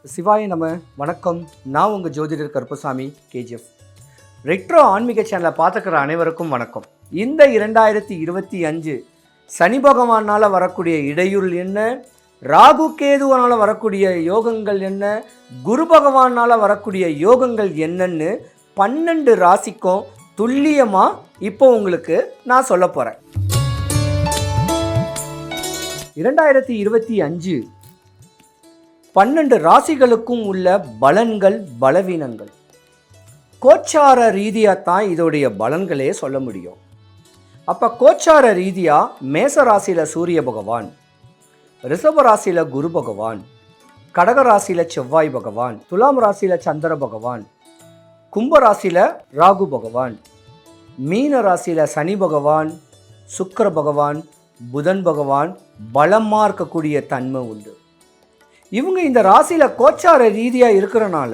சிவாய நம்ம வணக்கம். நான் உங்கள் ஜோதிடர் கருப்பசாமி கேஜிஎஃப். ரெட்ரோ ஆன்மீக சேனலை பார்த்துக்கிற அனைவருக்கும் வணக்கம். இந்த 2025 சனி பகவானால் வரக்கூடிய இடையூறு என்ன, ராகு கேதுவனால் வரக்கூடிய யோகங்கள் என்ன, குரு பகவானால் வரக்கூடிய யோகங்கள் என்னன்னு 12 ராசிக்கும் துல்லியமாக இப்போ உங்களுக்கு நான் சொல்ல போகிறேன். 2025 12 ராசிகளுக்கும் உள்ள பலன்கள் பலவீனங்கள் கோச்சார ரீதியாக தான் இதோடைய பலன்களே சொல்ல முடியும். அப்போ கோச்சார ரீதியாக மேச ராசியில் சூரிய பகவான், ரிஷப ராசியில் குரு பகவான், கடக ராசியில் செவ்வாய் பகவான், துலாம் ராசியில் சந்திர பகவான், கும்ப ராசியில் ராகு பகவான், மீன ராசியில் சனி பகவான், சுக்கிர பகவான், புதன் பகவான் பலமாக இருக்கக்கூடிய தன்மை உண்டு. இவங்க இந்த ராசியில் கோச்சார ரீதியாக இருக்கிறனால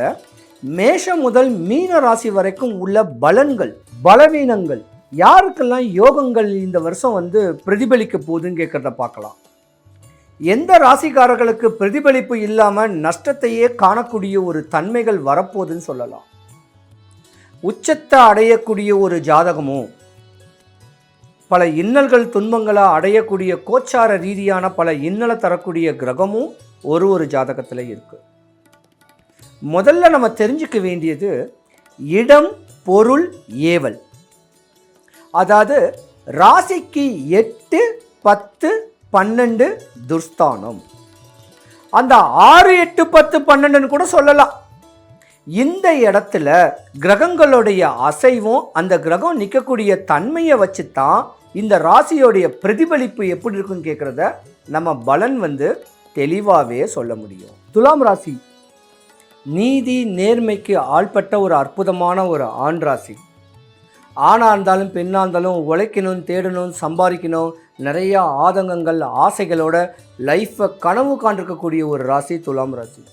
மேஷம் முதல் மீன ராசி வரைக்கும் உள்ள பலன்கள் பலவீனங்கள் யாருக்கெல்லாம் யோகங்கள் இந்த வருஷம் பிரதிபலிக்க போகுதுன்னு கேட்குறத பார்க்கலாம். எந்த ராசிக்காரர்களுக்கு பிரதிபலிப்பு இல்லாமல் நஷ்டத்தையே காணக்கூடிய ஒரு தன்மைகள் வரப்போகுதுன்னு சொல்லலாம். உச்சத்தை அடையக்கூடிய ஒரு ஜாதகமும் பல இன்னல்கள் துன்பங்களை அடையக்கூடிய கோச்சார ரீதியான பல இன்னலை தரக்கூடிய கிரகமும் ஒரு ஜாதகத்தில் இருக்கு. முதல்ல நம்ம தெரிஞ்சுக்க வேண்டியது இடம் பொருள் ஏவல். அதாவது ராசிக்கு 8, 10, 12 துர்ஸ்தானம். அந்த 6, 8, 10, 12 கூட சொல்லலாம். இந்த இடத்துல கிரகங்களுடைய அசைவும் அந்த கிரகம் நிற்கக்கூடிய தன்மையை வச்சு தான் இந்த ராசியோடைய பிரதிபலிப்பு எப்படி இருக்குன்னு கேட்குறத நம்ம பலன் தெளிவாகவே சொல்ல முடியும். துலாம் ராசி நீதி நேர்மைக்கு ஆள்பட்ட ஒரு அற்புதமான ஒரு ஆண் ராசி. ஆணாக இருந்தாலும் பெண்ணாக இருந்தாலும் உழைக்கணும், தேடணும், சம்பாதிக்கணும், நிறைய ஆதங்கங்கள் ஆசைகளோட லைஃப்பை கனவு காண்டிருக்கக்கூடிய ஒரு ராசி துலாம் ராசி.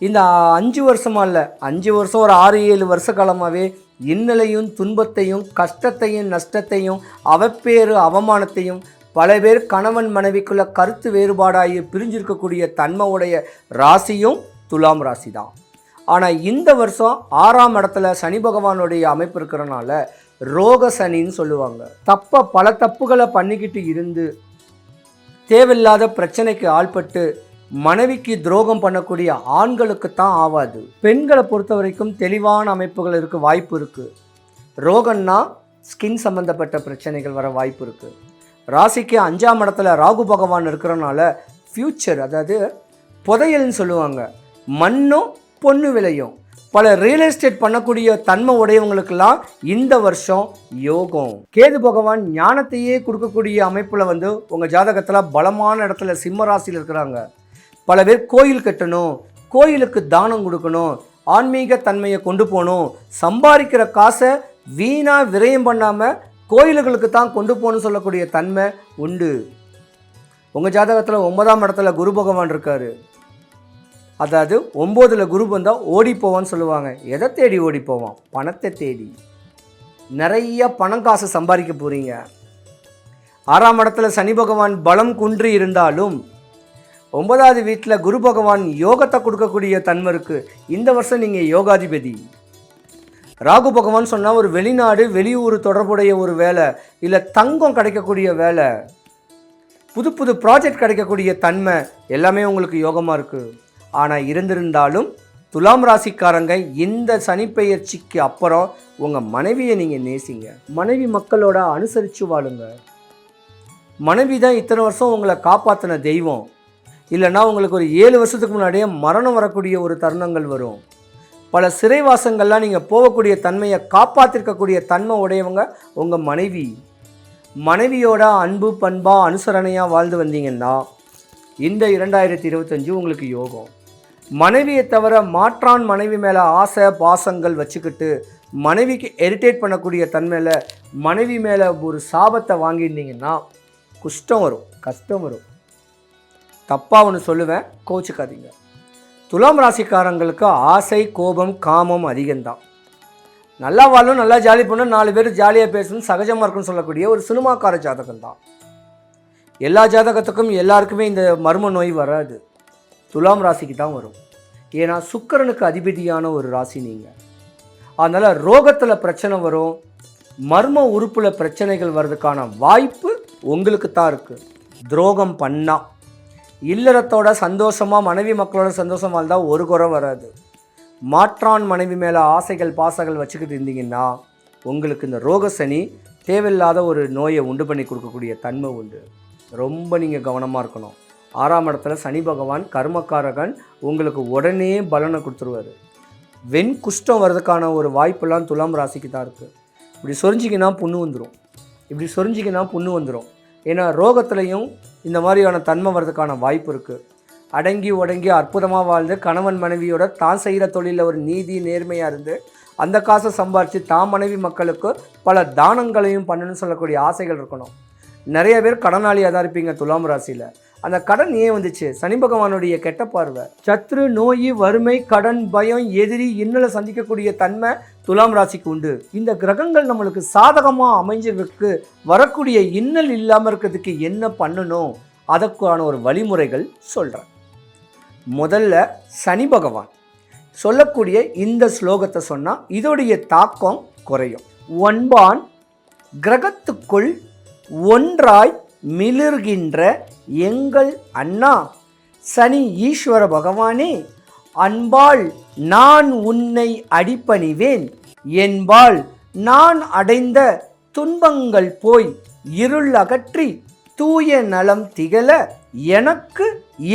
இந்த 5 வருஷமாக இல்லை, 5 வருஷம் ஒரு 6-7 வருஷ காலமாகவே இன்னலையும் துன்பத்தையும் கஷ்டத்தையும் நஷ்டத்தையும் அவப்பேறு அவமானத்தையும் பல பேர் கணவன் மனைவிக்குள்ள கருத்து வேறுபாடாகி பிரிஞ்சிருக்கக்கூடிய தன்மையுடைய ராசியும் துலாம் ராசி தான். ஆனால் இந்த வருஷம் 6ஆம் இடத்துல சனி பகவானுடைய அமைப்பு இருக்கிறனால ரோக சனின்னு சொல்லுவாங்க. பல தப்புகளை பண்ணிக்கிட்டு இருந்து தேவையில்லாத பிரச்சனைக்கு ஆள்பட்டு மனைவிக்கு துரோகம் பண்ணக்கூடிய ஆண்களுக்கு தான் ஆகாது. பெண்களை பொறுத்த வரைக்கும் தெளிவான அமைப்புகள் இருக்க வாய்ப்பு இருக்குது. ரோகன்னா ஸ்கின் சம்மந்தப்பட்ட பிரச்சனைகள் வர வாய்ப்பு இருக்குது. ராசிக்கு 5ஆம் இடத்துல ராகு பகவான் இருக்கிறனால ஃப்யூச்சர், அதாவது புதையல்னு சொல்லுவாங்க, மண்ணும் பொண்ணு விளையும். பல ரியல் எஸ்டேட் பண்ணக்கூடிய தன்மை உடையவங்களுக்கெல்லாம் இந்த வருஷம் யோகம். கேது பகவான் ஞானத்தையே கொடுக்கக்கூடிய அமைப்பில் உங்கள் ஜாதகத்தில் பலமான இடத்துல சிம்ம ராசியில் இருக்கிறாங்க. பல பேர் கோயில் கட்டணும், கோயிலுக்கு தானம் கொடுக்கணும், ஆன்மீக தன்மையை கொண்டு போகணும், சம்பாதிக்கிற காசை வீணாக விரயம் பண்ணாமல் கோயில்களுக்கு தான் கொண்டு போகணும்னு சொல்லக்கூடிய தன்மை உண்டு. உங்கள் ஜாதகத்தில் 9ஆம் இடத்துல குரு பகவான் இருக்கார். அதாவது 9ல் குரு வந்தால் ஓடி போவான்னு சொல்லுவாங்க. எதை தேடி ஓடி போவான்? பணத்தை தேடி. நிறைய பணம் காசு சம்பாதிக்க போகிறீங்க. 6ஆம் இடத்துல சனி பகவான் பலம் குன்றி இருந்தாலும் 9வது வீட்டில் குரு பகவான் யோகத்தை கொடுக்கக்கூடிய தன்மை இருக்குது. இந்த வருஷம் நீங்கள் யோகாதிபதி. ராகு பகவான் சொன்னால் ஒரு வெளிநாடு வெளியூர் தொடர்புடைய ஒரு வேலை, இல்லை தங்கம் கிடைக்கக்கூடிய வேலை, புது ப்ராஜெக்ட் கிடைக்கக்கூடிய தன்மை எல்லாமே உங்களுக்கு யோகமாக இருக்குது. ஆனால் இருந்திருந்தாலும் துலாம் ராசிக்காரங்க இந்த சனிப்பெயர்ச்சிக்கு அப்புறம் உங்கள் மனைவியை நீங்கள் நேசிங்க. மனைவி மக்களோட அனுசரித்து வாழுங்க. மனைவி தான் இத்தனை வருஷம் உங்களை காப்பாற்றின தெய்வம். இல்லைன்னா உங்களுக்கு ஒரு 7 வருஷத்துக்கு முன்னாடியே மரணம் வரக்கூடிய ஒரு தருணங்கள் வரும். பல சிறைவாசங்கள்லாம் நீங்கள் போகக்கூடிய தன்மையை காப்பாற்றிருக்கக்கூடிய தன்மை உடையவங்க உங்கள் மனைவி. மனைவியோட அன்பு பண்பாக அனுசரணையாக வாழ்ந்து வந்தீங்கன்னா இந்த 2025 உங்களுக்கு யோகம். மனைவியை தவிர மாற்றான் மனைவி மேலே ஆசை பாசங்கள் வச்சுக்கிட்டு மனைவிக்கு இரிட்டேட் பண்ணக்கூடிய தன்மையில் மனைவி மேலே ஒரு சாபத்தை வாங்கியிருந்தீங்கன்னா குஷ்டம் வரும், கஷ்டம் வரும். தப்பாக ஒன்று சொல்லுவேன், கோச்சுக்காதீங்க. துலாம் ராசிக்காரங்களுக்கு ஆசை கோபம் காமம் அதிகம்தான். நல்லா வாழணும், நல்லா ஜாலி பண்ணணும், 4 பேர் ஜாலியாக பேசணும், சகஜமாக இருக்குன்னு சொல்லக்கூடிய ஒரு சினிமாக்கார ஜாதகம் தான். எல்லா ஜாதகத்துக்கும் எல்லாருக்குமே இந்த மர்ம நோய் வராது. துலாம் ராசிக்கு தான் வரும். ஏன்னா சுக்கிரனுக்கு அதிபதியான ஒரு ராசி நீங்கள். அதனால் ரோகத்தில் பிரச்சனை வரும், மர்ம உறுப்பில் பிரச்சனைகள் வர்றதுக்கான வாய்ப்பு உங்களுக்கு தான் இருக்குது. துரோகம் பண்ணா இல்லறத்தோட சந்தோஷமாக மனைவி மக்களோட சந்தோஷமாக இருந்தால் ஒரு குறை வராது. மாற்றான் மனைவி மேலே ஆசைகள் பாசங்கள் வச்சுக்கிட்டு இருந்தீங்கன்னா உங்களுக்கு இந்த ரோக சனி தேவையில்லாத ஒரு நோயை உண்டு பண்ணி கொடுக்கக்கூடிய தன்மை உண்டு. ரொம்ப நீங்கள் கவனமாக இருக்கணும். 6ஆம் இடத்துல சனி பகவான் கர்மக்காரகன், உங்களுக்கு உடனே பலனை கொடுத்துருவார். வெண் குஷ்டம் வர்றதுக்கான ஒரு வாய்ப்பெல்லாம் துலாம் ராசிக்கு தான் இருக்குது. இப்படி சொரிஞ்சிக்கினா புண்ணு வந்துடும். ஏன்னா ரோகத்துலேயும் இந்த மாதிரியான தன்மை வர்றதுக்கான வாய்ப்பு இருக்குது. அடங்கி உடங்கி அற்புதமாக வாழ்ந்து கணவன் மனைவியோட தான் செய்கிற தொழிலில் ஒரு நீதி நேர்மையாக இருந்து அந்த காசை சம்பாரித்து தான் மனைவி மக்களுக்கு பல தானங்களையும் பண்ணணும்னு சொல்லக்கூடிய ஆசைகள் இருக்கணும். நிறைய பேர் கடனாளியாக தான் இருப்பீங்க துலாம் ராசியில். அந்த கடன் ஏன் வந்துச்சு? சனி பகவானுடைய கெட்ட பார்வை. சத்ரு, நோய், வறுமை, கடன், பயம், எதிரி, இன்னலை சந்திக்கக்கூடிய தன்மை துலாம் ராசிக்கு உண்டு. இந்த கிரகங்கள் நம்மளுக்கு சாதகமாக அமைஞ்சிருக்கு. வரக்கூடிய இன்னல் இல்லாமல் இருக்கிறதுக்கு என்ன பண்ணணும், அதற்கான ஒரு வழிமுறைகள் சொல்கிறேன். முதல்ல சனி பகவான் சொல்லக்கூடிய இந்த ஸ்லோகத்தை சொன்னால் இதோடைய தாக்கம் குறையும். ஒன்பான் கிரகத்துக்குள் ஒன்றாய் மிளிர்கின்ற எங்கள் அண்ணா சனி ஈஸ்வர பகவானே, அன்பால் நான் உன்னை அடிபணிவேன், என்பால் நான் அடைந்த துன்பங்கள் போய் இருள் அகற்றி தூய நலம் திகழ எனக்கு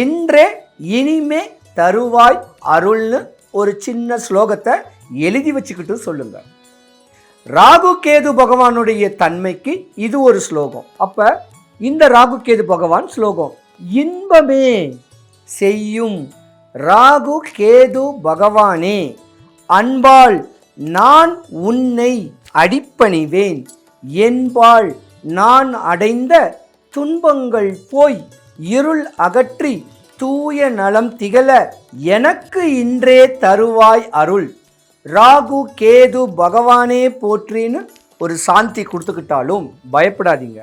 இன்றே இனிமே தருவாய் அருள்னு ஒரு சின்ன ஸ்லோகத்தை எழுதி வச்சுக்கிட்டு சொல்லுங்க. ராகு கேது பகவானுடைய தன்மைக்கு இது ஒரு ஸ்லோகம். அப்போ இந்த ராகு கேது பகவான் ஸ்லோகம் இன்பமே செய்யும் ராகு கேது பகவானே, அன்பால் நான் உன்னை அடிபணிவேன், என்பால் நான் அடைந்த துன்பங்கள் போய் இருள் அகற்றி தூய நலம் திகழ எனக்கு இன்றே தருவாய் அருள். ராகு கேது பகவானே போற்றின்னு ஒரு சாந்தி கொடுத்துக்கிட்டாலும் பயப்படாதீங்க.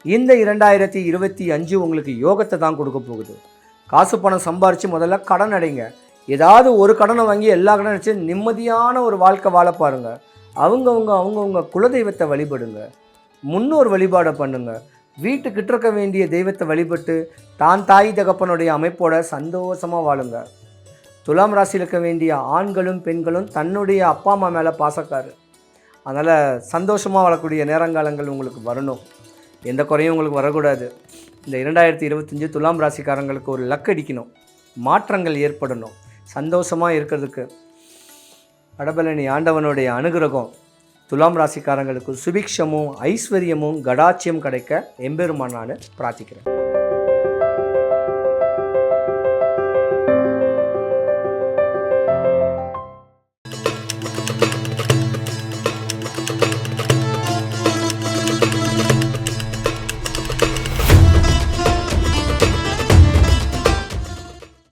இந்த 2025 உங்களுக்கு யோகத்தை தான் கொடுக்க போகுது. காசு பணம் சம்பாரித்து முதல்ல கடன் அடைங்க. ஏதாவது ஒரு கடனை வாங்கி எல்லா கடனை வச்சு நிம்மதியான ஒரு வாழ்க்கை வாழ பாருங்க. அவங்கவுங்க குலதெய்வத்தை வழிபடுங்க, முன்னோர் வழிபாடை பண்ணுங்க. வீட்டுக்கிட்ட இருக்க வேண்டிய தெய்வத்தை வழிபட்டு தான் தாய் தகப்பனுடைய அமைப்போட சந்தோஷமாக வாழுங்க. துலாம் ராசியில் இருக்க வேண்டிய ஆண்களும் பெண்களும் தன்னுடைய அப்பா அம்மா மேலே பாசக்காரு. அதனால் சந்தோஷமாக வாழக்கூடிய நேரங்காலங்கள் உங்களுக்கு வரணும். எந்த குறையும் உங்களுக்கு வரக்கூடாது. இந்த 2025 துலாம் ராசிக்காரங்களுக்கு ஒரு லக் அடிக்கணும், மாற்றங்கள் ஏற்படணும். சந்தோஷமாக இருக்கிறதுக்கு வடபழனி ஆண்டவனுடைய அனுகிரகம் துலாம் ராசிக்காரங்களுக்கு சுபிக்ஷமும் ஐஸ்வர்யமும் கடாட்சியம் கிடைக்க எம்பெருமான் நான் பிரார்த்திக்கிறேன்.